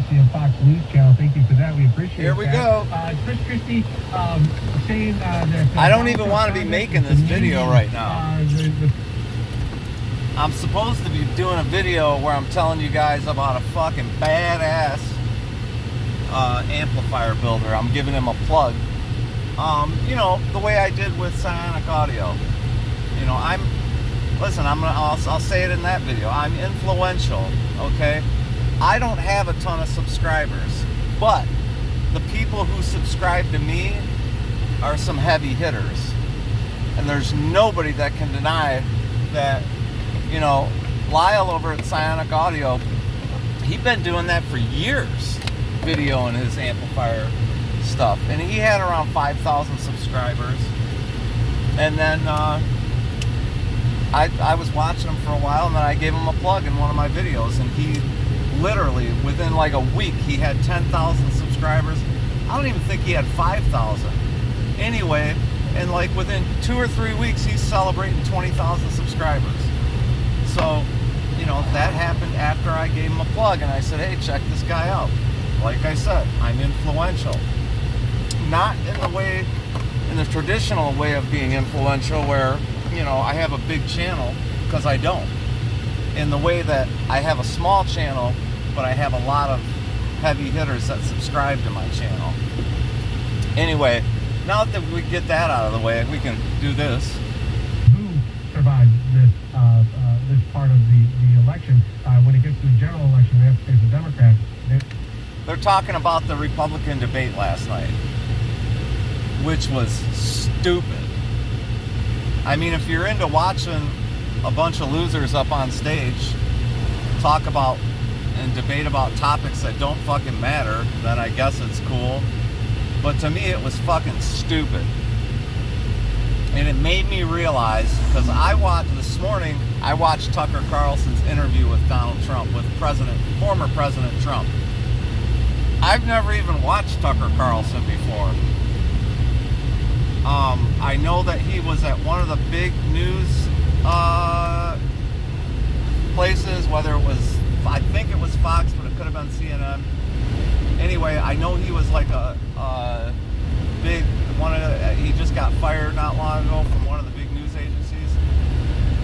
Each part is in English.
Christie of Fox News Channel. Thank you for that. We appreciate it. Here we go. Chris Christie saying that... I don't even want to be making this video right now. I'm supposed to be doing a video where I'm telling you guys about a fucking badass amplifier builder. I'm giving him a plug. You know, the way I did with Psionic Audio. You know, I'll say it in that video. I'm influential, okay? I don't have a ton of subscribers, but the people who subscribe to me are some heavy hitters. And there's nobody that can deny that, you know, Lyle over at Psionic Audio, he'd been doing that for years, videoing his amplifier stuff. And he had around 5,000 subscribers. And then I was watching him for a while, and then I gave him a plug in one of my videos, and he literally, within like a week, he had 10,000 subscribers. I don't even think he had 5,000. Anyway, and like within 2 or 3 weeks, he's celebrating 20,000 subscribers. So, you know, that happened after I gave him a plug, and I said, hey, check this guy out. Like I said, I'm influential. Not in the traditional way of being influential where, you know, I have a big channel, because I don't. In the way that I have a small channel, but I have a lot of heavy hitters that subscribe to my channel. Anyway, now that we get that out of the way, we can do this. Who survived this part of the election? When it gets to the general election, we have to face the Democrats. They're talking about the Republican debate last night, which was stupid. I mean, if you're into watching a bunch of losers up on stage talk about and debate about topics that don't fucking matter, then I guess it's cool. But to me, it was fucking stupid. And it made me realize, because this morning, I watched Tucker Carlson's interview with Donald Trump, with former President Trump. I've never even watched Tucker Carlson before. I know that he was at one of the big news places, whether it was, I think it was Fox, but it could have been CNN. Anyway, I know he was like a big he just got fired not long ago from one of the big news agencies.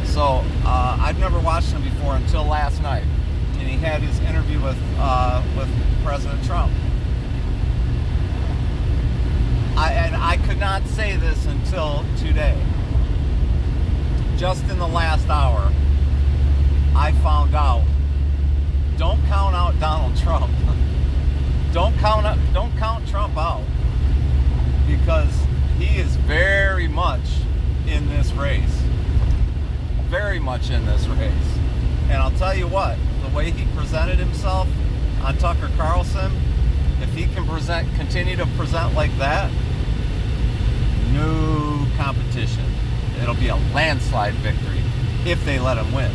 So I've never watched him before until last night, and he had his interview with President Trump. I could not say this until today. Just in the last hour, I found out. Don't count out Donald Trump. Don't count Trump out, because he is very much in this race. Very much in this race. And I'll tell you what, the way he presented himself on Tucker Carlson, if he can continue to present like that, no competition. It'll be a landslide victory if they let him win.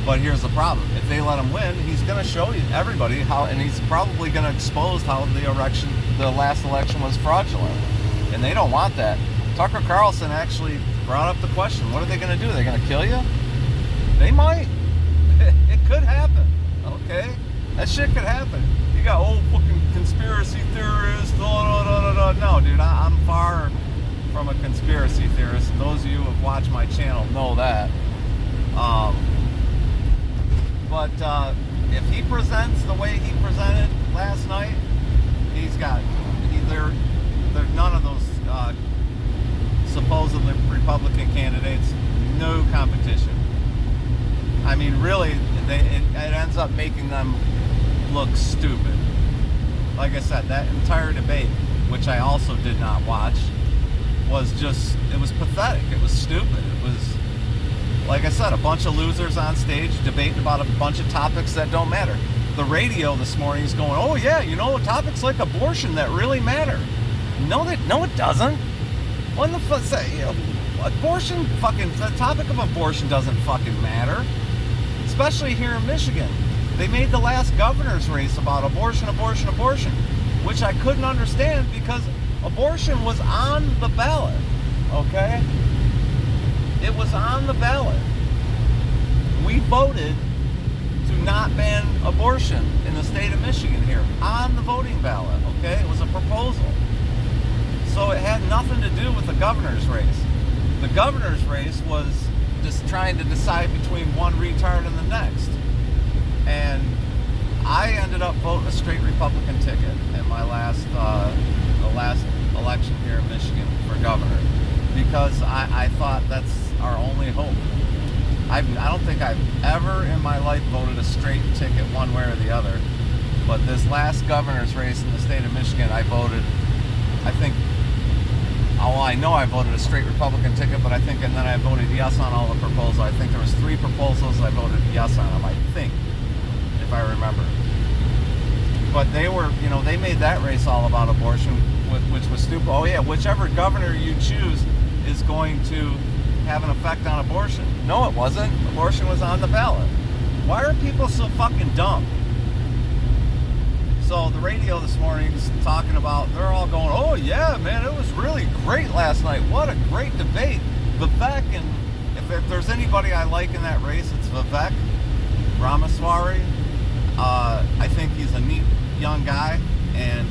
But here's the problem. If they let him win, he's going to show everybody how, and he's probably going to expose how the last election was fraudulent. And they don't want that. Tucker Carlson actually brought up the question, what are they going to do? Are they going to kill you? They might. It could happen. Okay? That shit could happen. You got old fucking conspiracy theorists. No, dude, I'm far from a conspiracy theorist. Those of you who have watched my channel know that. But if he presents the way he presented last night, none of those supposedly Republican candidates, no competition. I mean, really, it ends up making them look stupid. Like I said, that entire debate, which I also did not watch, it was pathetic. It was stupid. It was, like I said, a bunch of losers on stage debating about a bunch of topics that don't matter. The radio this morning is going, oh yeah, you know, topics like abortion that really matter. No, it doesn't. When the fuck, abortion the topic of abortion doesn't fucking matter. Especially here in Michigan. They made the last governor's race about abortion, which I couldn't understand because abortion was on the ballot, okay? It was on the ballot. We voted to not ban abortion in the state of Michigan here on the voting ballot, okay? It was a proposal. So it had nothing to do with the governor's race. The governor's race was just trying to decide between one retard and the next. And I ended up voting a straight Republican ticket in my the last election here in Michigan for governor, because I thought that's our only hope. I don't think I've ever in my life voted a straight ticket one way or the other, but this last governor's race in the state of Michigan, I voted, I know I voted a straight Republican ticket, but and then I voted yes on all the proposals. I think there was 3 proposals I voted yes on them, I think, if I remember. But they were, they made that race all about abortion, which was stupid. Oh yeah, whichever governor you choose is going to have an effect on abortion. No, it wasn't. Abortion was on the ballot. Why are people so fucking dumb? So the radio this morning is talking about, they're all going, oh yeah, man, it was really great last night. What a great debate. Vivek, and if there's anybody I like in that race, it's Vivek Ramaswamy. I think he's a neat young guy, and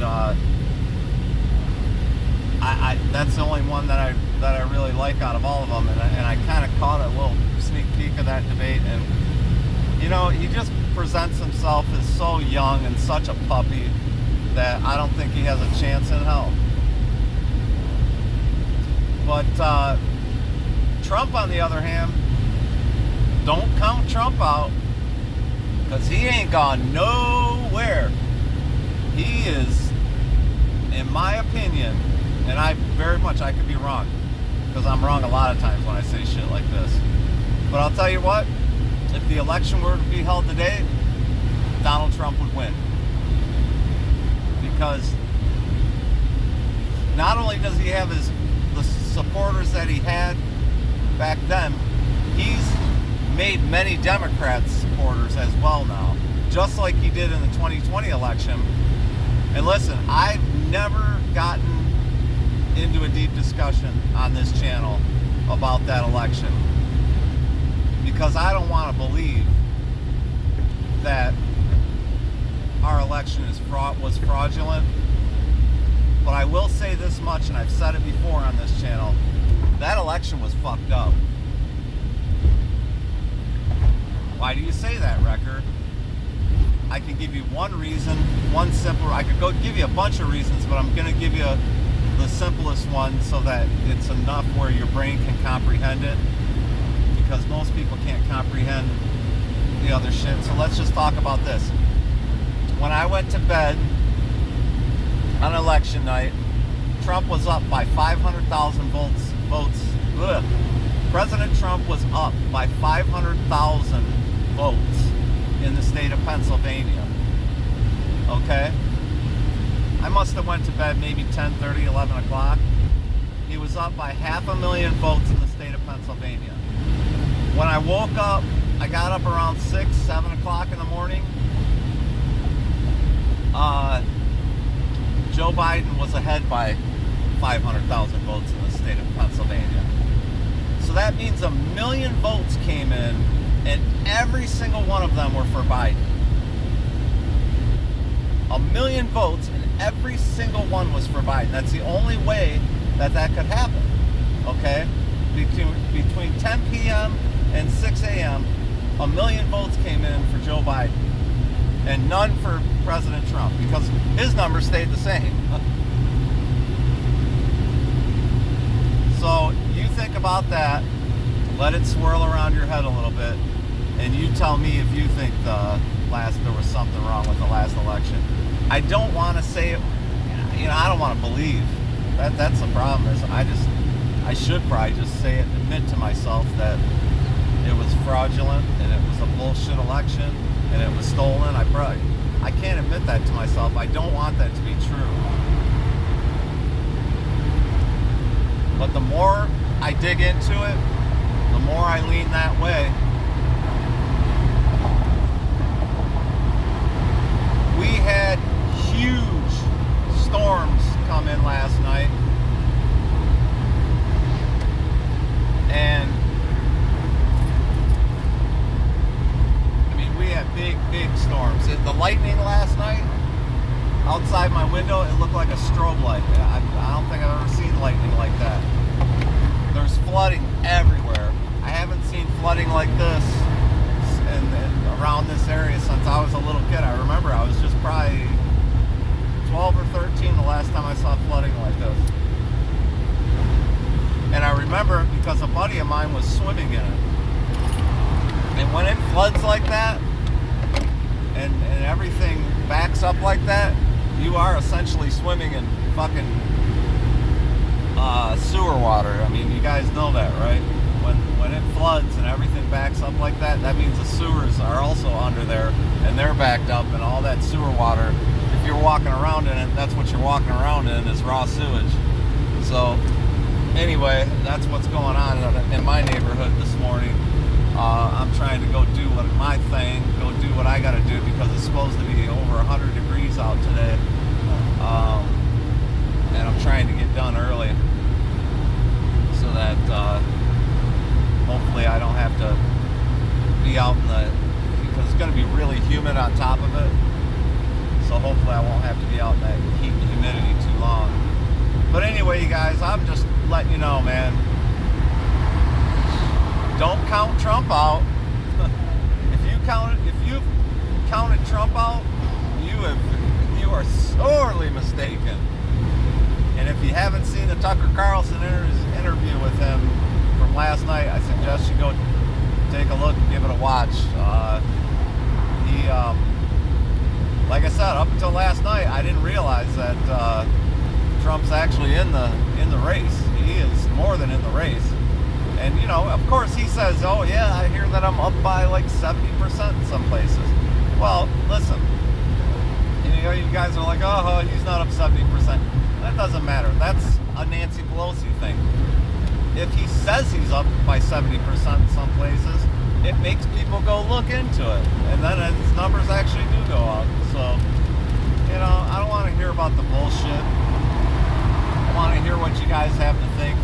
that's the only one that I really like out of all of them. And I kind of caught a little sneak peek of that debate, and he just presents himself as so young and such a puppy that I don't think he has a chance in hell. But Trump, on the other hand, don't count Trump out, because he ain't gone nowhere. He is, in my opinion, and I could be wrong, because I'm wrong a lot of times when I say shit like this, but I'll tell you what, if the election were to be held today, Donald Trump would win. Because not only does he have the supporters that he had back then, he's made many Democrats supporters as well now, just like he did in the 2020 election. And listen, I've never gotten into a deep discussion on this channel about that election, because I don't want to believe that our election was fraudulent. But I will say this much, and I've said it before on this channel, that election was fucked up. Why do you say that, Wrecker? I can give you one reason, I could go give you a bunch of reasons, but I'm going to give you the simplest one so that it's enough where your brain can comprehend it, because most people can't comprehend the other shit. So let's just talk about this. When I went to bed on election night, Trump was up by 500,000 votes. Ugh. President Trump was up by 500,000 votes in the state of Pennsylvania. Okay? I must have went to bed maybe 10:30, 11 o'clock. He was up by 500,000 votes in the state of Pennsylvania. When I woke up, I got up around 6, 7 o'clock in the morning. Joe Biden was ahead by 500,000 votes in the state of Pennsylvania. So that means 1 million votes came in, and every single one of them were for Biden. 1 million votes, and every single one was for Biden. That's the only way that could happen. Okay? Between 10 p.m. and 6 a.m., 1 million votes came in for Joe Biden, and none for President Trump, because his number stayed the same. So you think about that, let it swirl around your head a little bit, and you tell me if you think there was something wrong with the last election. I don't want to say it, I don't want to believe. That's the problem, is I should probably just say it, admit to myself that it was fraudulent and it was a bullshit election and it was stolen. I can't admit that to myself. I don't want that to be true. But the more I dig into it, the more I lean that way. We had huge storms come in last night, and we had big the lightning last night outside my window, it looked like a strobe light. I don't think I've ever seen lightning like that. There's flooding everywhere. I haven't seen flooding like this and around this area since I was a little kid. I remember I was just probably 12 or 13 the last time I saw flooding like this. And I remember because a buddy of mine was swimming in it. And when it floods like that, and everything backs up like that, you are essentially swimming in fucking sewer water. I mean, you guys know that, right? When it floods and everything backs up like that, that means the sewers are also under there, and they're backed up, and all that sewer water, if you're walking around in it, that's what you're walking around in, is raw sewage. So anyway, that's what's going on in my neighborhood this morning. I'm trying to go do my thing, go do what I got to do, because it's supposed to be over 100 degrees out today, and I'm trying to get done early so that hopefully I don't have to be out because it's going to be really humid on top of it, so hopefully I won't have to be out in that heat and humidity too long. But anyway, you guys, I'm just letting you know, man, don't count Trump out. If you've counted Trump out, you are sorely mistaken. And if you haven't seen the Tucker Carlson interview with him from last night, I suggest you go take a look and give it a watch. He, like I said, up until last night, I didn't realize that Trump's actually in the race. He is more than in the race. And, you know, of course he says, oh yeah, I hear that I'm up by like 70% in some places. Well, listen, you know, you guys are like, oh, he's not up 70%. That doesn't matter. That's a Nancy Pelosi thing. If he says he's up by 70% in some places, it makes people go look into it. And then his numbers actually do go up. So, you know, I don't want to hear about the bullshit. I want to hear what you guys have to think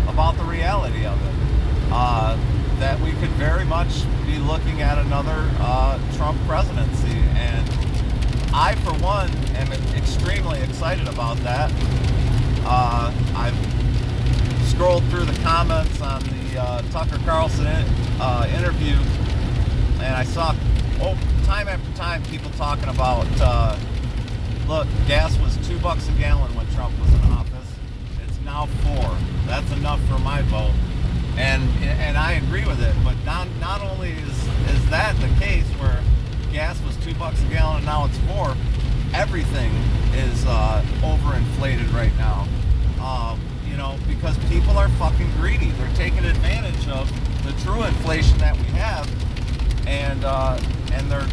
about the reality of it. That we could very much be looking at another Trump presidency, and I, for one, am extremely excited about that. I've scrolled through the comments on the Tucker Carlson interview, and I saw time after time people talking about, look, gas was $2 a gallon when Trump was in office. It's now $4. That's enough for my vote. And I agree with it, but not only is that the case where gas was $2 a gallon and now it's $4, everything is overinflated right now. You know, because people are fucking greedy. They're taking advantage of the true inflation that we have, and they're,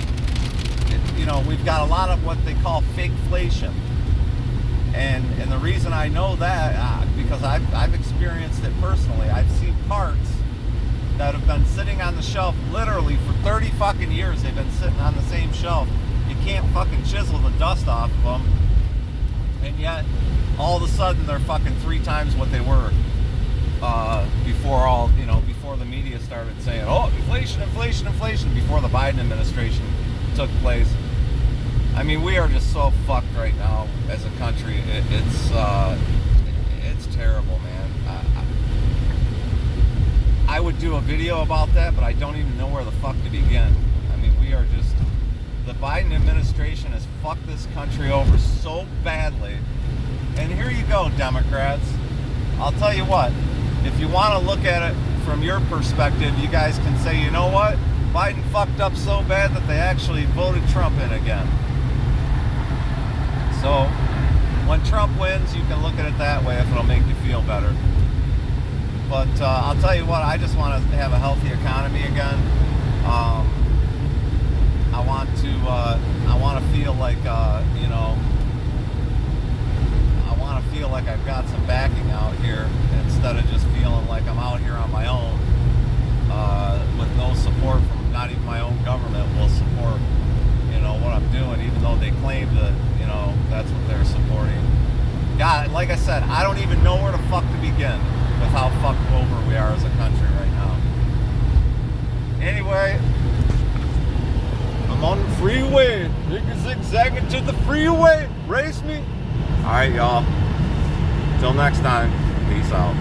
you know, we've got a lot of what they call fakeflation. And the reason I know that, because I've experienced it personally. I've seen parts that have been sitting on the shelf literally for 30 fucking years. They've been sitting on the same shelf. You can't fucking chisel the dust off of them. And yet, all of a sudden, they're fucking 3 times what they were before the media started saying, oh, inflation, inflation, inflation, before the Biden administration took place. I mean, we are just so fucked right now as a country. It's terrible, man. I would do a video about that, but I don't even know where the fuck to begin. I mean, we are just... The Biden administration has fucked this country over so badly. And here you go, Democrats. I'll tell you what. If you want to look at it from your perspective, you guys can say, you know what? Biden fucked up so bad that they actually voted Trump in again. So, when Trump wins, you can look at it that way if it'll make you feel better. But I'll tell you what, I just want to have a healthy economy again. I want to feel like, you know, I want to feel like I've got some backing out here instead of just feeling like I'm out here on my own with no support from not even my own government will support, you know, what I'm doing, even though they claim that, you know, that's what they're supporting. God, like I said, I don't even know where the fuck to begin with how fucked over we are as a country right now. Anyway, I'm I'm on the freeway. Nigga zigzagging to the freeway. Race me. All right, y'all. Till next time. Peace out.